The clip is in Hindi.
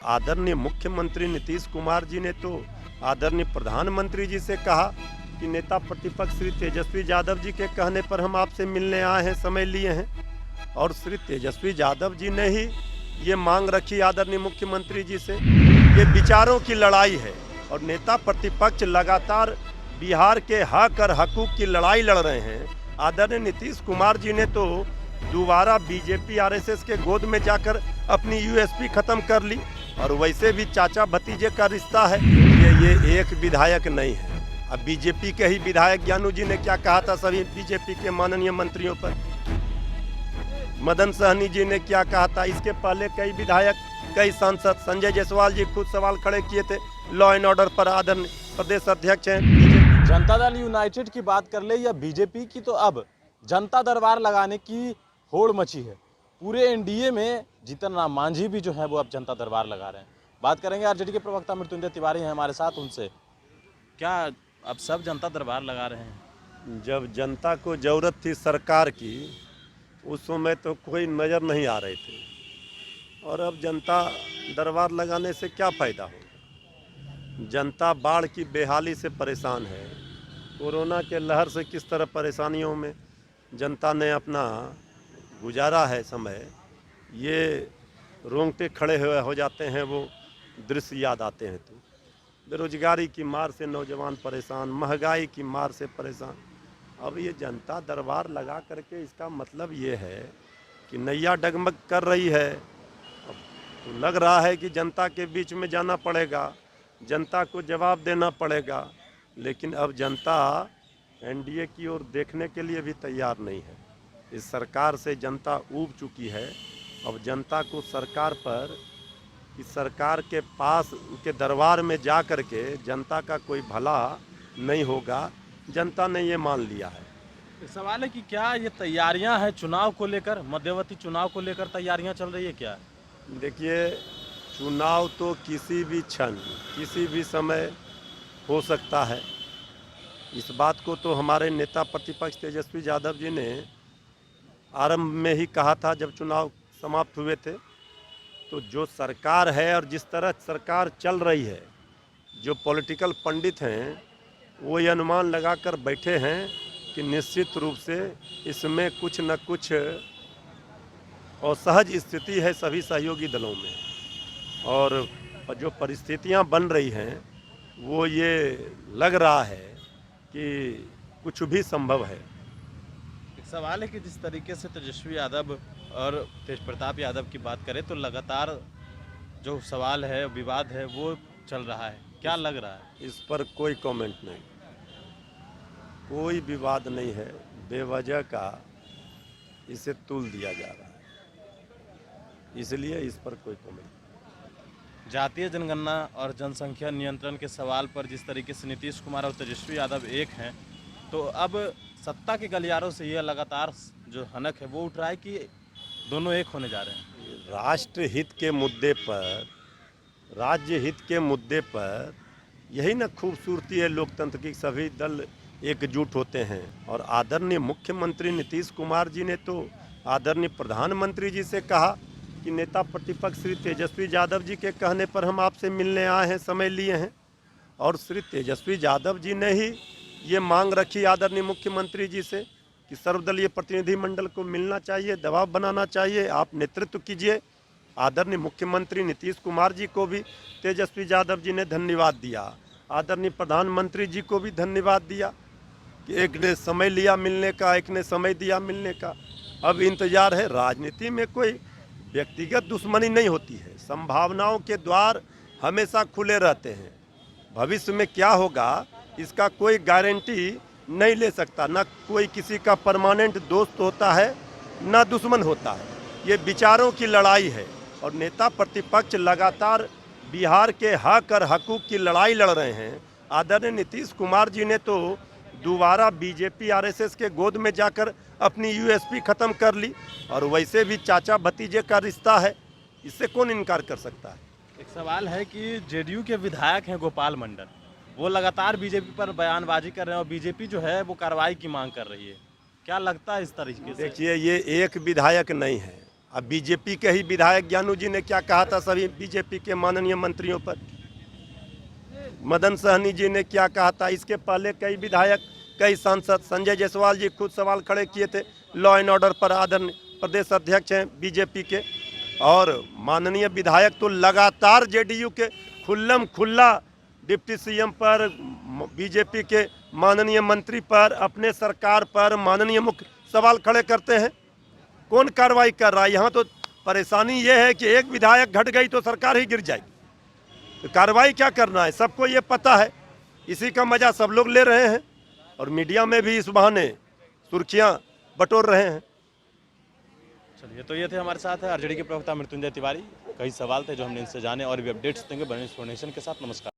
आदरणीय मुख्यमंत्री नीतीश कुमार जी ने तो आदरणीय प्रधानमंत्री जी से कहा कि नेता प्रतिपक्ष श्री तेजस्वी यादव जी के कहने पर हम आपसे मिलने आए हैं, समय लिए हैं। और श्री तेजस्वी यादव जी ने ही ये मांग रखी आदरणीय मुख्यमंत्री जी से। ये विचारों की लड़ाई है और नेता प्रतिपक्ष लगातार बिहार के हक और हकूक की लड़ाई लड़ रहे हैं। आदरणीय नीतीश कुमार जी ने तो दोबारा बीजेपी आरएसएस के गोद में जाकर अपनी यूएसपी खत्म कर ली। और वैसे भी चाचा भतीजे का रिश्ता है। ये एक विधायक नहीं है। अब बीजेपी के ही विधायक ज्ञानू जी ने क्या कहा था सभी बीजेपी के माननीय मंत्रियों पर, मदन सहनी जी ने क्या कहा था, इसके पहले कई विधायक, कई सांसद, संजय जायसवाल जी खुद सवाल खड़े किए थे लॉ एंड ऑर्डर पर। आदरणीय प्रदेश अध्यक्ष हैं बीजेपी। जनता दल यूनाइटेड की बात कर ले या बीजेपी की, तो अब जनता दरबार लगाने की होड़ मची है। पूरे एनडीए में जीतन राम मांझी भी जो है वो अब जनता दरबार लगा रहे हैं। बात करेंगे आरजेडी के प्रवक्ता मृत्युंजय तिवारी हैं हमारे साथ, उनसे। क्या अब सब जनता दरबार लगा रहे हैं? जब जनता को जरूरत थी सरकार की, उस समय तो कोई नज़र नहीं आ रहे थे। और अब जनता दरबार लगाने से क्या फ़ायदा होगा? जनता बाढ़ की बेहाली से परेशान है। कोरोना के लहर से किस तरह परेशानियों में जनता ने अपना गुजारा है समय, ये रोंगटे खड़े हुए हो जाते हैं, वो दृश्य याद आते हैं। तो बेरोजगारी की मार से नौजवान परेशान, महंगाई की मार से परेशान। अब ये जनता दरबार लगा करके इसका मतलब ये है कि नैया डगमग कर रही है। अब तो लग रहा है कि जनता के बीच में जाना पड़ेगा, जनता को जवाब देना पड़ेगा। लेकिन अब जनता एनडीए की ओर देखने के लिए भी तैयार नहीं है। इस सरकार से जनता ऊब चुकी है। अब जनता को सरकार पर, कि सरकार के पास के दरबार में जा कर के जनता का कोई भला नहीं होगा, जनता ने ये मान लिया है। सवाल है कि क्या ये तैयारियां हैं चुनाव को लेकर, मध्यवर्ती चुनाव को लेकर तैयारियां चल रही है क्या? देखिए, चुनाव तो किसी भी क्षण, किसी भी समय हो सकता है। इस बात को तो हमारे नेता प्रतिपक्ष तेजस्वी यादव जी ने आरंभ में ही कहा था जब चुनाव समाप्त हुए थे। तो जो सरकार है और जिस तरह सरकार चल रही है, जो पॉलिटिकल पंडित हैं वो ये अनुमान लगा कर बैठे हैं कि निश्चित रूप से इसमें कुछ न कुछ असहज स्थिति है सभी सहयोगी दलों में। और जो परिस्थितियां बन रही हैं वो ये लग रहा है कि कुछ भी संभव है। सवाल है कि जिस तरीके से तेजस्वी यादव और तेज प्रताप यादव की बात करें तो लगातार जो सवाल है, विवाद है, वो चल रहा है। क्या लग रहा है? इस पर कोई कमेंट नहीं, कोई विवाद नहीं है। बेवजह का इसे तुल दिया जा रहा है, इसलिए इस पर कोई कमेंट नहीं। जातीय जनगणना और जनसंख्या नियंत्रण के सवाल पर जिस तरीके से नीतीश कुमार और तेजस्वी यादव एक हैं, तो अब सत्ता के गलियारों से यह लगातार जो हनक है वो उठ रहा है कि दोनों एक होने जा रहे हैं। राष्ट्र हित के मुद्दे पर, राज्य हित के मुद्दे पर यही ना खूबसूरती है लोकतंत्र की, सभी दल एकजुट होते हैं। और आदरणीय मुख्यमंत्री नीतीश कुमार जी ने तो आदरणीय प्रधानमंत्री जी से कहा कि नेता प्रतिपक्ष श्री तेजस्वी यादव जी के कहने पर हम आपसे मिलने आए हैं, समय लिए हैं। और श्री तेजस्वी यादव जी ने ही ये मांग रखी आदरणीय मुख्यमंत्री जी से कि सर्वदलीय प्रतिनिधिमंडल को मिलना चाहिए, दबाव बनाना चाहिए, आप नेतृत्व कीजिए। आदरणीय मुख्यमंत्री नीतीश कुमार जी को भी तेजस्वी यादव जी ने धन्यवाद दिया, आदरणीय प्रधानमंत्री जी को भी धन्यवाद दिया कि एक ने समय लिया मिलने का, एक ने समय दिया मिलने का। अब इंतजार है। राजनीति में कोई व्यक्तिगत दुश्मनी नहीं होती है, संभावनाओं के द्वार हमेशा खुले रहते हैं। भविष्य में क्या होगा इसका कोई गारंटी नहीं ले सकता। ना कोई किसी का परमानेंट दोस्त होता है, ना दुश्मन होता है। ये विचारों की लड़ाई है और नेता प्रतिपक्ष लगातार बिहार के हक और हकूक की लड़ाई लड़ रहे हैं। आदरणीय नीतीश कुमार जी ने तो दोबारा बीजेपी आरएसएस के गोद में जाकर अपनी यूएसपी खत्म कर ली। और वैसे भी चाचा भतीजे का रिश्ता है, इससे कौन इनकार कर सकता है? एक सवाल है कि जेडीयू के विधायक हैं गोपाल मंडल, वो लगातार बीजेपी पर बयानबाजी कर रहे हैं और बीजेपी जो है वो कार्रवाई की मांग कर रही है। क्या लगता है इस तरीके से? देखिए, ये एक विधायक नहीं है। अब बीजेपी के ही विधायक ज्ञानू जी ने क्या कहा था सभी बीजेपी के माननीय मंत्रियों पर, मदन सहनी जी ने क्या कहा था, इसके पहले कई विधायक, कई सांसद, संजय जायसवाल जी खुद सवाल खड़े किए थे लॉ एंड ऑर्डर पर। आदरणीय प्रदेश अध्यक्ष हैं बीजेपी के, और माननीय विधायक तो लगातार जेडीयू के खुल्लम खुल्ला डिप्टी सीएम पर, बीजेपी के माननीय मंत्री पर, अपने सरकार पर माननीय मुख्य सवाल खड़े करते हैं। कौन कार्रवाई कर रहा है? यहाँ तो परेशानी ये है कि एक विधायक घट गई तो सरकार ही गिर जाएगी। तो कार्रवाई क्या करना है सबको ये पता है, इसी का मजा सब लोग ले रहे हैं और मीडिया में भी इस बहाने सुर्खियां बटोर रहे हैं। चलिए, तो ये थे हमारे साथ आरजेडी के प्रवक्ता मृत्युंजय तिवारी। कई सवाल थे जो हमने इनसे जाने, और भी अपडेट्स देंगे बने नेशन के साथ। नमस्कार।